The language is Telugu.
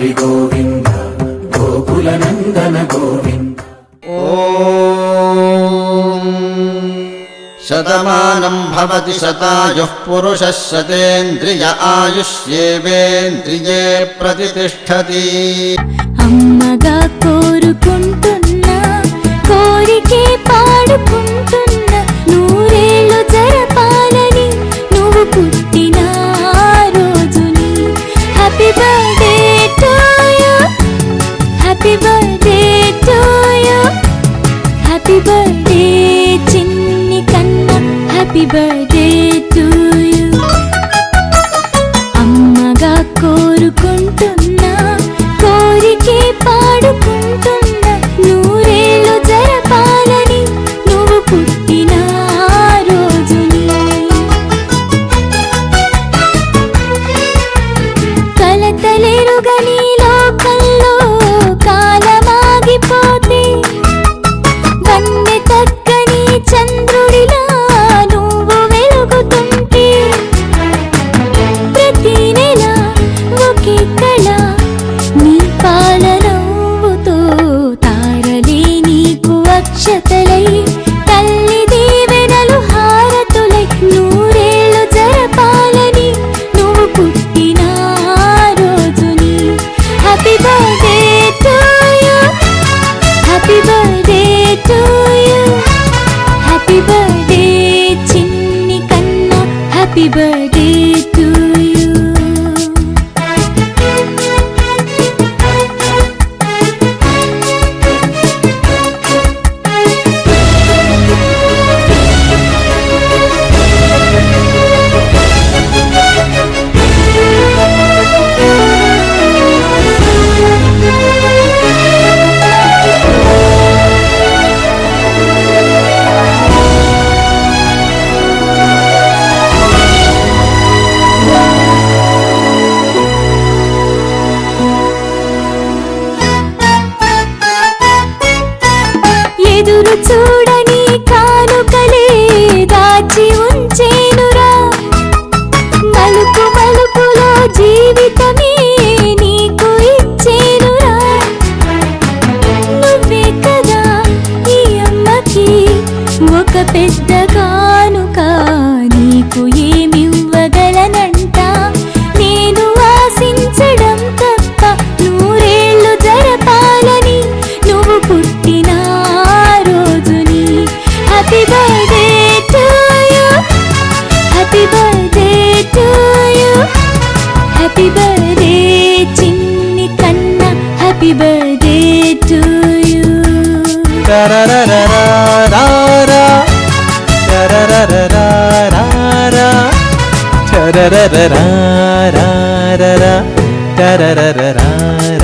హరి గోవింద గోకుల నందన గోవింద. ఓం శతమానం భవతి శతాయుః పురుషः శతేంద్రియ ఆయుష్యేవేంద్రియే ప్రతిష్ఠతి. అమ్మగా కోరుకుంటున్నా కోరికే పాడుకుంటున్నా నూరేళ్ళు జరపాలని నువ్వు పుట్టిన రోజుని. Happy birthday to you, happy birthday to you, happy birthday చిన్ని కన్నా, హ్యాపీ బర్త్డే టు యు. అమ్మగా కోరుకుంటున్నా కోరికే పాడుకుంటున్నా నూరేళ్ళు జరపాలని నువ్వు పుట్టిన రోజుని. కలతలేరుగని లోకంలో కాలమాగిపోతే వన్నె తక్కని చంద్రుడిలా నువ్వు వెలుగుతుంటే ప్రతి నెల ఒకే కళ నీ పాలనవ్వుతో తారలే నీకు అక్షతలై తల్లి దీవెనలు హారతులై నూరేళ్ళు జరపాలని నువ్వు పుట్టిన రోజుని. Happy birthday to you, happy birthday to you, happy birthday చిన్ని కన్నా, హ్యాపీ బర్త్డే టు యు. ఎదురు చూడని కానుకలే దాచి ఉంచేనురా, మలుపు మలుపులో జీవితమే నీకు ఇచ్చేనురా. నువ్వే కదా ఈ అమ్మకి ఒక పెద్ద కానుక, నీకు ఏమివ్వగలనంట నేను ఆశించడం తప్ప నూరేళ్ళు జరపాలని నువ్వు పుట్టిన రోజుని. Happy birthday to you, happy birthday to you, happy birthday చిన్ని కన్నా, హ్యాపీ బర్త్డే టు యు. టరరరరరరర, టరరరరరరర, టరరరరరరర, టరరరరరర.